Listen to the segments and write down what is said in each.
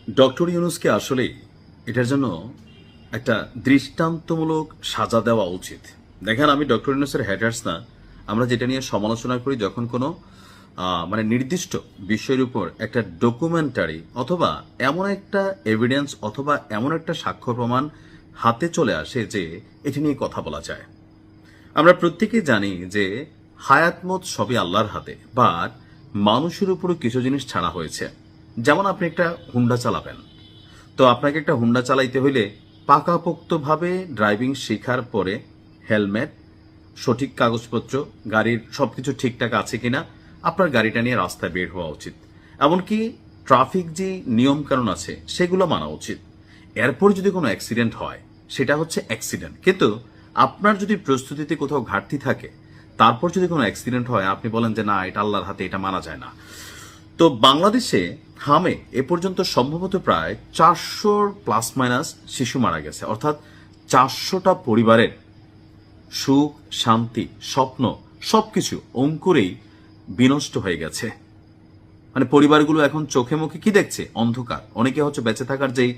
Doctor ইউনূসকে আসলে এটার জন্য একটা দৃষ্টান্তমূলক সাজা দেওয়া উচিত। দেখেন, আমি ডক্টর ইউনূসের হ্যাটার্স না। আমরা যেটা নিয়ে সমালোচনা করি, যখন কোনো মানে নির্দিষ্ট বিষয়ের উপর একটা ডকুমেন্টারি অথবা এমন একটা এভিডেন্স অথবা এমন একটা সাক্ষ্য প্রমাণ হাতে চলে আসে যে এটা নিয়ে কথা বলা যায়। আমরা প্রত্যেকেই জানি যে হায়াত মত সবই আল্লাহর হাতে, বাট মানুষের উপরও কিছু জিনিস ছাড়া হয়েছে। যেমন আপনি একটা হুন্ডা চালাবেন, তো আপনাকে একটা হুন্ডা চালাইতে হইলে পাকাপোক্তভাবে ড্রাইভিং শেখার পরে হেলমেট, সঠিক কাগজপত্র, গাড়ির সবকিছু ঠিকঠাক আছে কিনা আপনার গাড়িটা নিয়ে রাস্তায় বের হওয়া উচিত। এমনকি ট্রাফিক যে নিয়ম কানুন আছে সেগুলো মানা উচিত। এরপর যদি কোনো অ্যাক্সিডেন্ট হয় সেটা হচ্ছে অ্যাক্সিডেন্ট, কিন্তু আপনার যদি প্রস্তুতিতে কোথাও ঘাটতি থাকে, তারপর যদি কোনো অ্যাক্সিডেন্ট হয় আপনি বলেন যে না, এটা আল্লাহর হাতে, এটা মানা যায় না। তো বাংলাদেশে হামে এ পর্যন্ত সম্ভবত প্রায় 400 প্লাস মাইনাস শিশু মারা গেছে, অর্থাৎ 400টা পরিবারের সুখ, শান্তি, স্বপ্ন সবকিছু অঙ্কুরেই বিনষ্ট হয়ে গেছে। মানে পরিবারগুলো এখন চোখে মুখে কি দেখছে? অন্ধকার। অনেকে হচ্ছে বেঁচে থাকার যেই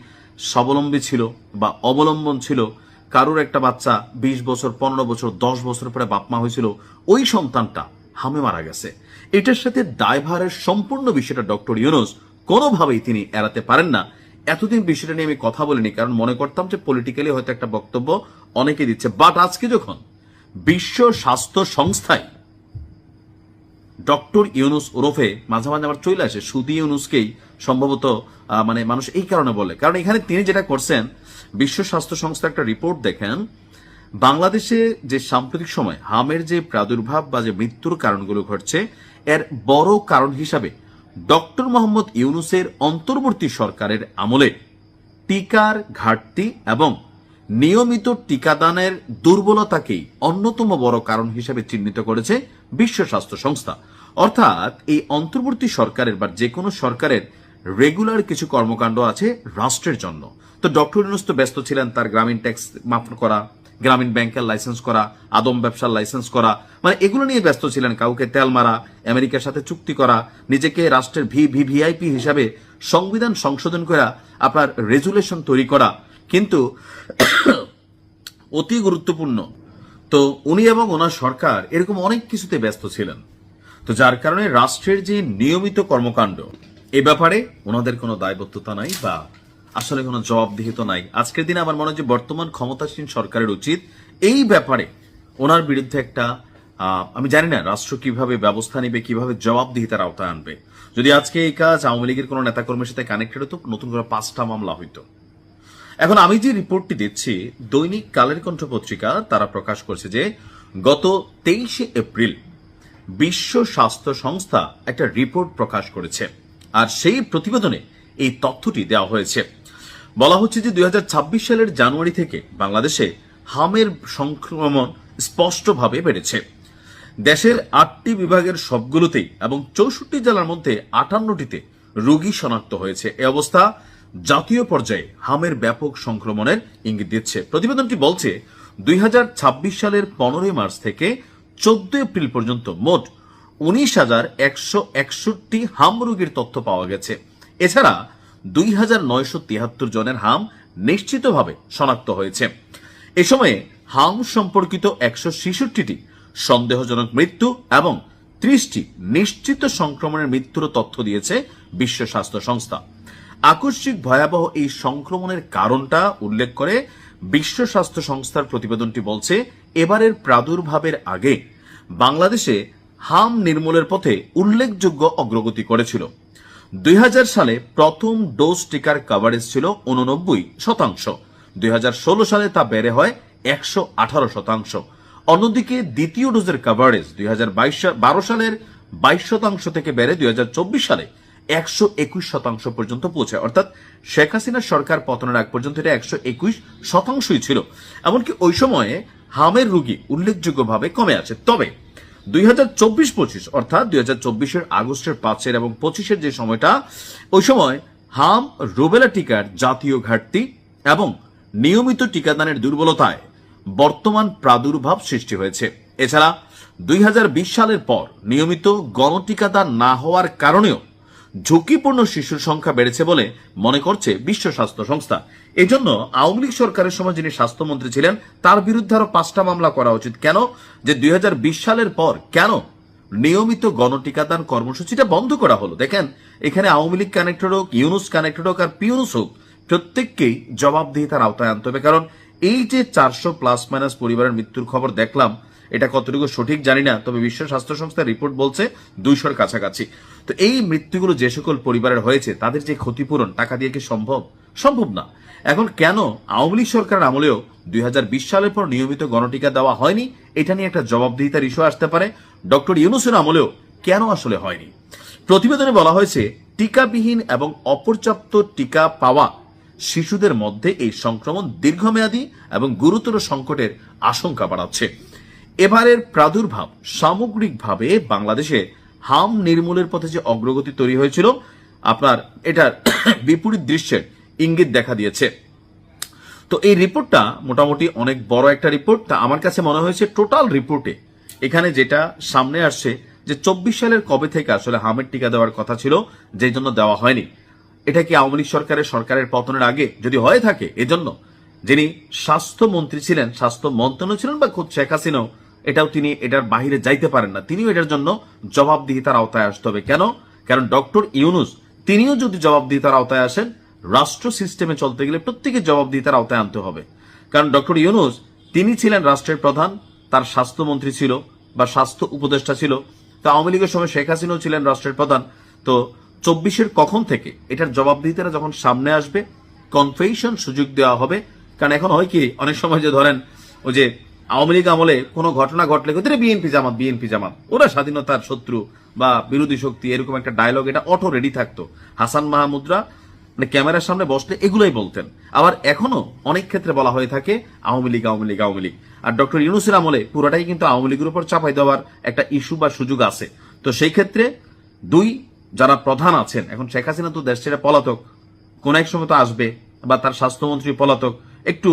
স্বাবলম্বী ছিল বা অবলম্বন ছিল, কারোর একটা বাচ্চা 20 বছর, 15 বছর, 10 বছর পরে বাপমা হয়েছিল, ওই সন্তানটা হামে মারা গেছে। এটার সাথে দায়ভারের সম্পূর্ণ বিষয়টা ডক্টর ইউনূস কোনোভাবেই তিনি এড়াতে পারেন না। এতদিন বিষয়টা নিয়ে আমি কথা বলিনি, কারণ মনে করতাম যে পলিটিক্যালি হয়তো একটা বক্তব্য অনেকে দিচ্ছে, বাট আজকে যখন বিশ্ব স্বাস্থ্য সংস্থায় ডক্টর ইউনূস ওরফে মাঝে মাঝে আমার চলে আসে সুদি ইউনূসকেই সম্ভবত মানে মানুষ এই কারণে বলে, কারণ এখানে তিনি যেটা করছেন, বিশ্ব স্বাস্থ্য সংস্থা একটা রিপোর্ট দেখেন, বাংলাদেশে যে সাম্প্রতিক সময় হামের যে প্রাদুর্ভাব বা যে মৃত্যুর কারণগুলো ঘটছে, এর বড় কারণ হিসাবে ডক্টর মোহাম্মদ ইউনূসের অন্তর্বর্তী সরকারের আমলে টিকার ঘাটতি এবং নিয়মিত টিকাদানের দুর্বলতাকেই অন্যতম বড় কারণ হিসেবে চিহ্নিত করেছে বিশ্ব স্বাস্থ্য সংস্থা। অর্থাৎ এই অন্তর্বর্তী সরকারের বা যে কোনো সরকারের রেগুলার কিছু কর্মকাণ্ড আছে রাষ্ট্রের জন্য। তো ডক্টর ইউনূস তো ব্যস্ত ছিলেন তার গ্রামীণ ট্যাক্স মাফ করা, গ্রামীণ ব্যাংকের লাইসেন্স করা, আদম ব্যবসার লাইসেন্স করা, মানে এগুলো নিয়ে ব্যস্ত ছিলেন। কাউকে তেল মারা, আমেরিকার সাথে চুক্তি করা, নিজেকে রাষ্ট্রের ভিভিআইপি হিসাবে সংবিধান সংশোধন করা, আপনার রেজুলেশন তৈরি করা। কিন্তু অতি গুরুত্বপূর্ণ তো উনি এবং ওনার সরকার এরকম অনেক কিছুতে ব্যস্ত ছিলেন। তো যার কারণে রাষ্ট্রের যে নিয়মিত কর্মকাণ্ড, এ ব্যাপারে ওনাদের কোনো দায়বদ্ধতা নাই বা আসলে কোনো জবাবদিহিত নাই। আজকের দিনে আমার মনে হয় যে বর্তমান ক্ষমতাসীন সরকারের উচিত এই ব্যাপারে ওনার বিরুদ্ধে একটা আমি জানি না রাষ্ট্র কিভাবে ব্যবস্থা নেবে, কিভাবে জবাবদিহিতার আওতায় আনবে। যদি আজকে এই কাজ আওয়ামী লীগের কোনো নেতাকর্মীর সাথে কানেক্টেড হতো, নতুন করে 5টা মামলা হইতো। এখন আমি যে রিপোর্টটি দিচ্ছি, দৈনিক কালের কণ্ঠ পত্রিকা তারা প্রকাশ করছে যে গত 23শে এপ্রিল বিশ্ব স্বাস্থ্য সংস্থা একটা রিপোর্ট প্রকাশ করেছে, আর সেই প্রতিবেদনে এই তথ্যটি দেওয়া হয়েছে। বলা হচ্ছে যে 2026 সালের জানুয়ারি থেকে বাংলাদেশে হামের সংক্রমণ স্পষ্টভাবে বেড়েছে। দেশের 8টি বিভাগের সবগুলোতেই এবং 64 জেলার মধ্যে 58টিতে রোগী শনাক্ত হয়েছে। এ অবস্থা জাতীয় পর্যায়ে হামের ব্যাপক সংক্রমণের ইঙ্গিত দিচ্ছে। প্রতিবেদনটি বলছে 2026 সালের 15 মার্চ থেকে 14 এপ্রিল পর্যন্ত মোট 19,161 হাম রোগীর তথ্য পাওয়া গেছে। এছাড়া 2,973 জনের হাম নিশ্চিতভাবে শনাক্ত হয়েছে। এ সময়ে হাম সম্পর্কিত 166টি সন্দেহজনক মৃত্যু এবং 30টি নিশ্চিত সংক্রমণের মৃত্যুর তথ্য দিয়েছে বিশ্ব স্বাস্থ্য সংস্থা। আকস্মিক ভয়াবহ এই সংক্রমণের কারণটা উল্লেখ করে বিশ্ব স্বাস্থ্য সংস্থার প্রতিবেদনটি বলছে, এবারের প্রাদুর্ভাবের আগে বাংলাদেশে হাম নির্মূলের পথে উল্লেখযোগ্য অগ্রগতি করেছিল। 2000 সালে প্রথম ডোজ টিকার কভারেজ ছিল 89%, 2016 সালে তা বেড়ে হয় 118%। অন্যদিকে দ্বিতীয় ডোজের কভারেজ 2012 সালের 22% থেকে বেড়ে 2024 সালে 121% পর্যন্ত পৌঁছে। অর্থাৎ শেখ হাসিনার সরকার পতনের আগ পর্যন্ত এটা 121%ই ছিল। এমনকি ওই সময়ে হামের রোগী উল্লেখযোগ্যভাবে কমে আছে। তবে 2024-25 অর্থাৎ 2024-এর আগস্টের 5 এবং 25-এর যে সময়টা, ওই সময় হাম রুবেলা টিকার জাতীয় ঘাটতি এবং নিয়মিত টিকাদানের দুর্বলতায় বর্তমান প্রাদুর্ভাব সৃষ্টি হয়েছে। এছাড়া 2020 সালের পর নিয়মিত গণটিকাদান না হওয়ার কারণেও ঝুঁকিপূর্ণ শিশুর সংখ্যা বেড়েছে বলে মনে করছে বিশ্ব স্বাস্থ্য সংস্থা। এজন্য আওয়ামী লীগ সরকারের সময় যিনি স্বাস্থ্যমন্ত্রী ছিলেন তার বিরুদ্ধে আরো 5টা মামলা করা উচিত। কেন? যে 2020 সালের পর কেন নিয়মিত গণটিকাদান কর্মসূচিটা বন্ধ করা হলো? দেখেন, এখানে আওয়ামী লীগ কানেক্টেড হোক, ইউনুস কানেক্টেড হোক আর পিউনুস হোক, প্রত্যেককেই জবাবদিহিতার আওতায় আনতে হবে। কারণ এই যে 400± পরিবারের মৃত্যুর খবর দেখলাম, এটা কতটুকু সঠিক জানি না, তবে বিশ্ব স্বাস্থ্য সংস্থার রিপোর্ট বলছে 200-র কাছাকাছি। তো এই মৃত্যুগুলো যে সকল পরিবারের হয়েছে তাদের যে ক্ষতিপূরণ টাকা দিয়ে কি সম্ভব? সম্ভব না। এখন কেন আওয়ামী লীগ সরকারের আমলেও 2020 সালের পর নিয়মিত গণটিকা দেওয়া হয়নি, এটা নিয়ে একটা জবাবদিহিতার ইস্যু আসতে পারে। ডক্টর ইউনূসের আমলেও কেন আসলে হয়নি? প্রতিবেদনে বলা হয়েছে টিকাবিহীন এবং অপর্যাপ্ত টিকা পাওয়া শিশুদের মধ্যে এই সংক্রমণ দীর্ঘমেয়াদী এবং গুরুতর সংকটের আশঙ্কা বাড়াচ্ছে। এবারের প্রাদুর্ভাব সামগ্রিকভাবে বাংলাদেশে হাম নির্মূলের পথে যে অগ্রগতি তৈরি হয়েছিল, আপনার এটার বিপরীত দৃশ্যের ইঙ্গিত দেখা দিয়েছে। তো এই রিপোর্টটা মোটামুটি অনেক বড় একটা রিপোর্ট। তা আমার কাছে মনে হয়েছে টোটাল রিপোর্টে এখানে যেটা সামনে আসছে যে 24 সালের কবে থেকে আসলে হামের টিকা দেওয়ার কথা ছিল, যেই জন্য দেওয়া হয়নি। এটা কি আওয়ামী লীগ সরকারের পতনের আগে যদি হয়ে থাকে, এজন্য যিনি স্বাস্থ্যমন্ত্রী ছিলেন, স্বাস্থ্য মন্ত্রণালয় ছিলেন বা খুব শেখ হাসিনাও এটাও তিনি এটার বাহিরে যাইতে পারেন না, তিনিও এটার জন্য জবাবদিহিতার আওতায় আসতে হবে। কেন? কারণ ডক্টর ইউনূস তিনিও যদি জবাবদিহিতার আওতায় আসেন, রাষ্ট্র সিস্টেমে চলতে গেলে প্রত্যেকে জবাবদিহিতার আওতায় আনতে হবে। কারণ ডক্টর ইউনূস তিনি ছিলেন রাষ্ট্রের প্রধান, তার স্বাস্থ্যমন্ত্রী ছিল বা স্বাস্থ্য উপদেষ্টা ছিল। তো আওয়ামী লীগের সময় শেখ হাসিনাও ছিলেন রাষ্ট্রের প্রধান। তো 24-এর কখন থেকে এটার জবাবদিহিতারা যখন সামনে আসবে, কনফেশন সুযোগ দেওয়া হবে। কারণ এখন হয় কি, অনেক সময় যে ধরেন ওই যে আওয়ামী লীগ আমলে কোনো ঘটনা ঘটলে বিএনপি জামাত ওরা স্বাধীনতার শত্রু বা বিরোধী শক্তি, এরকম একটা ডায়লগ এটা অটো রেডি থাকতো। হাসান মাহমুদরা মানে ক্যামেরার সামনে বসলে এগুলোই বলতেন। আবার এখনো অনেক ক্ষেত্রে বলা হয়ে থাকে আওয়ামী লীগ। আর ডক্টর ইউনূসের আমলে পুরোটাই কিন্তু আওয়ামী লীগের উপর চাপাই দেওয়ার একটা ইস্যু বা সুযোগ আছে। তো সেই ক্ষেত্রে যারা প্রধান আছেন, এখন শেখ হাসিনা তো দেশ ছেড়ে পলাতক, কোন এক সময় তো আসবে, বা তার স্বাস্থ্যমন্ত্রী পলাতক, একটু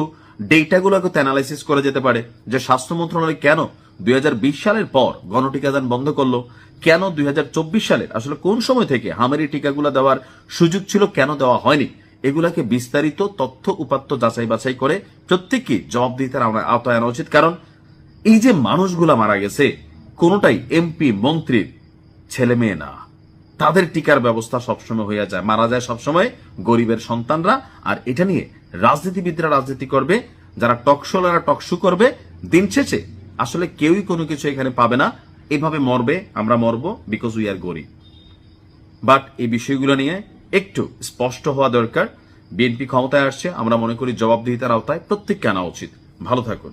ডেটাগুলোকে অ্যানালাইসিস করে যেতে পারে যে স্বাস্থ্য মন্ত্রণালয় কেন 2020 সালের পর গণটিকাদান বন্ধ করলো, কেন 2024 সালের আসলে কোন সময় থেকে হামেরি টিকাগুলো দেওয়ার সুযোগ ছিল, কেন দেওয়া হয়নি, এগুলাকে বিস্তারিত তথ্য উপাত্ত যাচাই বাছাই করে প্রত্যেককে জবাবদিহিতার আওতায় আনা উচিত। কারণ এই যে মানুষগুলা মারা গেছে, কোনোটাই এমপি মন্ত্রীর ছেলে মেয়ে না, তাদের টিকার ব্যবস্থা সবসময় হয়ে যায়, মারা যায় সবসময় গরিবের সন্তানরা। আর এটা নিয়ে রাজনীতিবিদরা রাজনীতি করবে, যারা টকশোলারা টকশো করবে, দিন শেষে আসলে কেউই কোনো কিছু এখানে পাবে না। এভাবে মরবে, আমরা মরবো, বিকজ উই আর গরিব। বাট এই বিষয়গুলো নিয়ে একটু স্পষ্ট হওয়া দরকার। বিএনপি ক্ষমতায় আসছে, আমরা মনে করি জবাবদিহিতার আওতায় প্রত্যেককে আনা উচিত। ভালো থাকুন।